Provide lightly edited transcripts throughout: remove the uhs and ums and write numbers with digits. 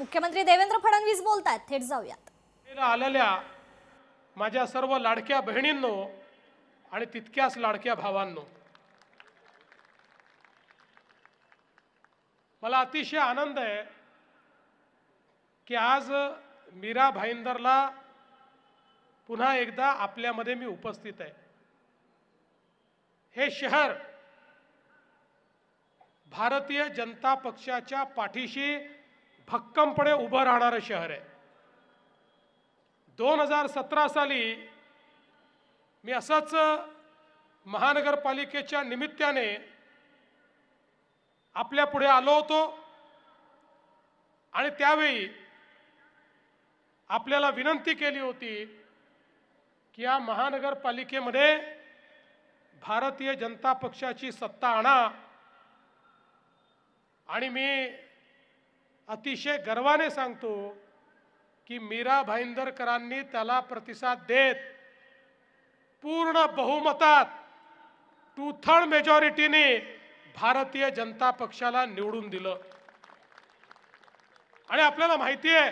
मुख्यमंत्री देवेंद्र फडणवीस बोलतायत, थेट जाऊयात। आलेल्या माझ्या सर्व लाडक्या बहिणींनो आणि तितक्याच लाडक्या भावांनो, मला अतिशय आनंद आहे की आज मीरा भाईंदरला पुन्हा एकदा आपल्यामध्ये मी उपस्थित आहे। हे शहर भारतीय जनता पक्षाच्या पाठीशी भक्कमपणे उभं राहणारं शहर आहे। 2017 साली मी असंच महानगरपालिकेच्या निमित्ताने आपल्या पुढे आलो होतो आणि त्यावेळी आपल्याला विनंती केली होती की या महानगरपालिकेमध्ये भारतीय जनता पक्षाची सत्ता आणा, आणि मी अतिशय गर्वाने सांगतो की मीरा भाईंदरकरांनी त्याला प्रतिसाद देत पूर्ण बहुमतात 2/3 मेजॉरिटीने भारतीय जनता पक्षाला निवडून दिलं। आणि आपल्याला माहिती आहे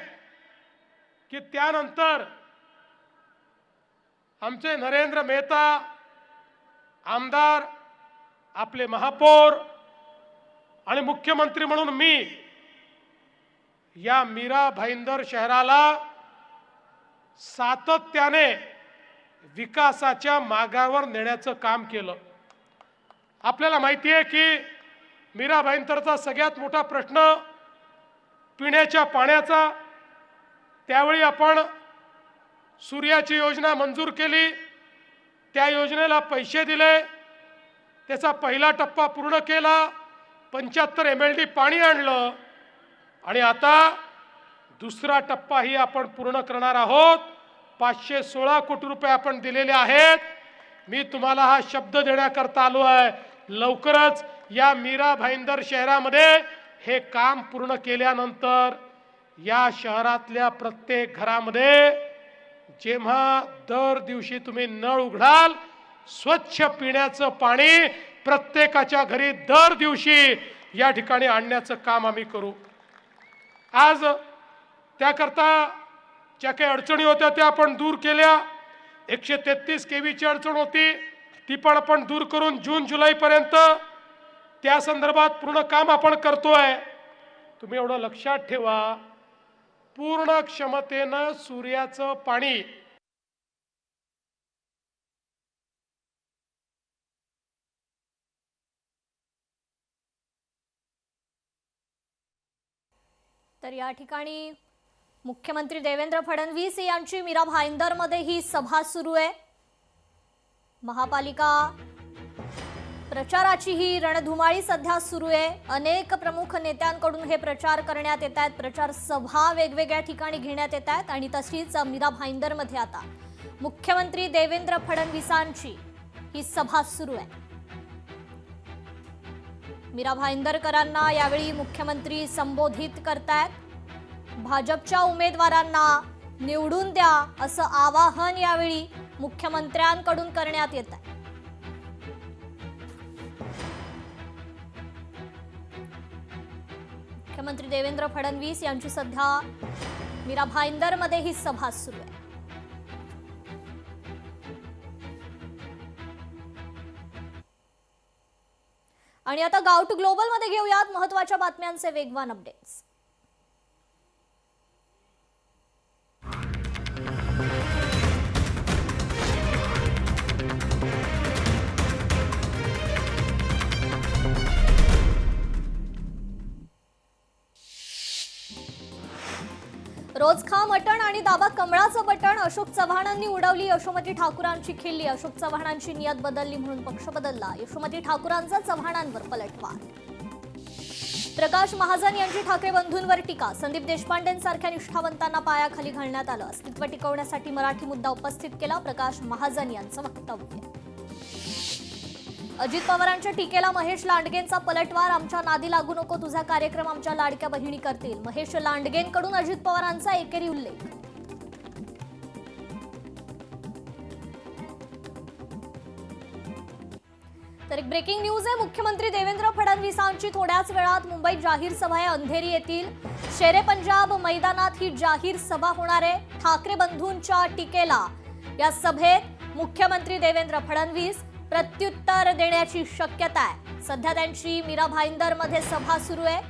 की त्यानंतर आमचे नरेंद्र मेहता आमदार, आपले महापौर आणि मुख्यमंत्री म्हणून मी या मीरा भाईंदर शहराला सातत्याने विकासाच्या मार्गावर नेण्याचं काम केलं। आपल्याला माहिती आहे की मीरा भाईंदरचा सगळ्यात मोठा प्रश्न पिण्याच्या पाण्याचा। त्यावेळी आपण सूर्याची योजना मंजूर केली, त्या योजनेला पैसे दिले, त्याचा पहिला टप्पा पूर्ण केला, 75 MLD पाणी आणलं आणि आता दुसरा टप्पाही आपण पूर्ण करणार आहोत। 516 कोटी रुपये आपण दिलेले आहेत। मी तुम्हाला हा शब्द देण्याकरता आलो आहे, लवकरच या मीरा भाईंदर शहरामध्ये हे काम पूर्ण केल्यानंतर या शहरातल्या प्रत्येक घरामध्ये जेव्हा दर दिवशी तुम्ही नळ उघडाल, स्वच्छ पिण्याचं पाणी प्रत्येकाच्या घरी दर दिवशी या ठिकाणी आणण्याचं काम आम्ही करू। आज त्याकरता ज्या काही अडचणी होत्या त्या आपण दूर केल्या। 133 kV ची अडचण होती, ती पण आपण दूर करून जून जुलैपर्यंत त्या संदर्भात पूर्ण काम आपण करतोय। तुम्ही एवढं लक्षात ठेवा, पूर्ण क्षमतेनं सूर्याचं पाणी तर या ठिकाणी मुख्यमंत्री देवेंद्र फडणवीस यांची मीरा भाईंदरमध्ये ही सभा सुरू आहे। महापालिका प्रचाराची ही रणधुमाळी सध्या सुरू आहे। अनेक प्रमुख नेत्यांकडून हे प्रचार करण्यात येत आहेत, प्रचार सभा वेगवेगळ्या ठिकाणी घेण्यात येत आहेत आणि तशीच मीरा भाईंदरमध्ये आता मुख्यमंत्री देवेंद्र फडणवीसांची ही सभा सुरू आहे। मीरा भाईंदरकरांना यावेळी मुख्यमंत्री संबोधित करतायत। भाजपच्या उमेदवारांना निवडून द्या असं आवाहन यावेळी मुख्यमंत्र्यांकडून करण्यात येत आहे। मुख्यमंत्री देवेंद्र फडणवीस यांची सध्या मीरा भाईंदरमध्ये ही सभा सुरू आहे। आणि आता गाव टू ग्लोबल मध्ये घेऊयात महत्त्वाच्या बातम्यांचे वेगवान अपडेट्स। रोज खा मटण आणि दाबा कमळाचं बटण, अशोक चव्हाणांनी उडवली यशोमती ठाकूरांची खिल्ली। अशोक चव्हाणांची नियत बदलली म्हणून पक्ष बदलला, यशोमती ठाकूरांचा चव्हाणांवर पलटवार। प्रकाश महाजन यांची ठाकरे बंधूंवर टीका, संदीप देशपांडेंसारख्या निष्ठावंतांना पायाखाली घालण्यात आलं। अस्तित्व टिकवण्यासाठी मराठी मुद्दा उपस्थित केला, प्रकाश महाजन यांचं वक्तव्य। अजित पवारांच्या टीकेला महेश लांडगेंचा पलटवार, आमच्या नादी लागू नको, तुझा कार्यक्रम आमच्या लाडक्या बहिणी करतील। महेश लांडगेंकडून अजित पवारांचा एकेरी उल्लेख। तर एक ब्रेकिंग न्यूज आहे. मुख्यमंत्री देवेंद्र फडणवीसांची थोड्याच वेळात मुंबईत जाहीर सभा आहे. अंधेरी येथील शेरे पंजाब मैदानात ही जाहीर सभा होणार आहे. ठाकरे बंधूंच्या टीकेला या सभेत मुख्यमंत्री देवेंद्र फडणवीस प्रत्युत्तर देण्याची शक्यता आहे. सध्या त्यांची मीरा भाईंदरमध्ये सभा सुरू आहे.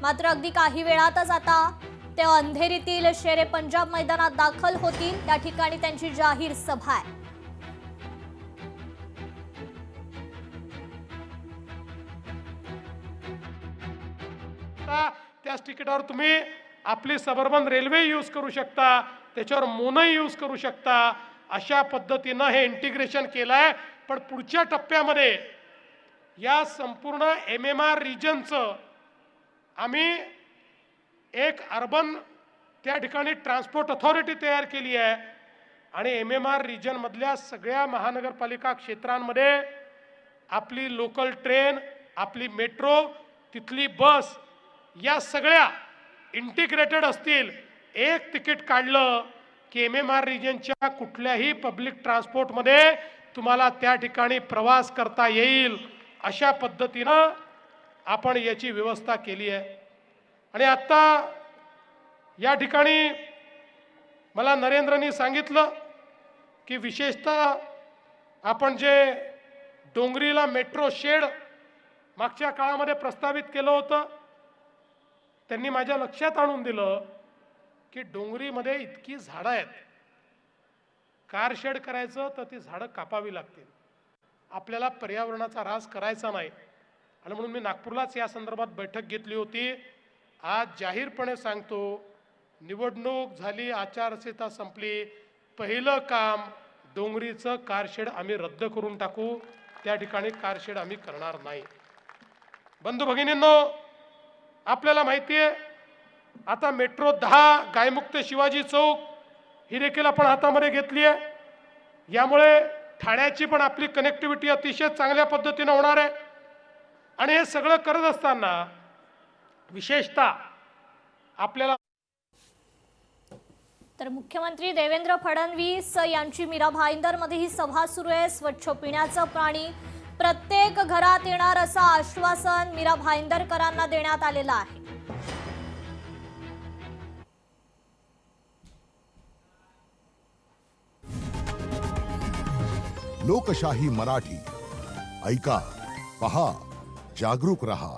मात्र अगदी काही वेळातच आता ते अंधेरीतील शेरे पंजाब मैदानात दाखल होतील. त्या ठिकाणी त्यांची जाहीर सभा आहे. त्याच तिकिटावर तुम्ही आपली सबर्बन रेल्वे यूज करू शकता, त्याच्यावर मोनही यूज करू शकता. अशा पद्धतीनं हे इंटिग्रेशन केलंय. पण पुढच्या टप्प्यामध्ये या संपूर्ण MMR रिजनचं आम्ही एक अर्बन त्या ठिकाणी ट्रान्सपोर्ट अथॉरिटी तयार केली आहे आणि MMR रिजन मधल्या सगळ्या महानगरपालिका क्षेत्रांमध्ये आपली लोकल ट्रेन, आपली मेट्रो, तिथली बस या सगळ्या इंटिग्रेटेड असतील. एक तिकीट काढलं की MMR रिजनच्या कुठल्याही पब्लिक ट्रान्सपोर्टमध्ये तुम्हाला त्या ठिकाणी प्रवास करता येईल. अशा पद्धतीनं आपण याची व्यवस्था केली आहे. आणि आता या ठिकाणी मला नरेंद्रनी सांगितलं की विशेषतः आपण जे डोंगरीला मेट्रो शेड मागच्या काळामध्ये प्रस्तावित केलं होतं, त्यांनी माझ्या लक्षात आणून दिलं की डोंगरीमध्ये इतकी झाडं आहेत, कार शेड करायचं तर ती झाडं कापावी लागतील. आपल्याला पर्यावरणाचा ऱ्हास करायचा नाही. आणि म्हणून मी नागपूरलाच या संदर्भात बैठक घेतली होती. आज जाहीरपणे सांगतो, निवडणूक झाली, आचारसंहिता संपली, पहिलं काम डोंगरीचं कारशेड आम्ही रद्द करून टाकू. त्या ठिकाणी कारशेड आम्ही करणार नाही. बंधू भगिनींनो, आपल्याला माहिती आहे आता मेट्रो 10 गायमुक्त शिवाजी चौक ही देखील आपण हातामध्ये घेतली आहे. यामुळे ठाण्याची पण आपली कनेक्टिव्हिटी अतिशय चांगल्या पद्धतीने होणार आहे. आणि हे सगळं करत असताना विशेषतः आपल्याला तर मुख्यमंत्री देवेंद्र फडणवीस यांची मीरा भाईंदरमध्ये ही सभा सुरू आहे. स्वच्छ पिण्याचं पाणी प्रत्येक घरात येणार असं आश्वासन मीरा भाईंदरकरांना देण्यात आलेलं आहे. लोकशाही मराठी ऐका, पहा, जागरूक रहा.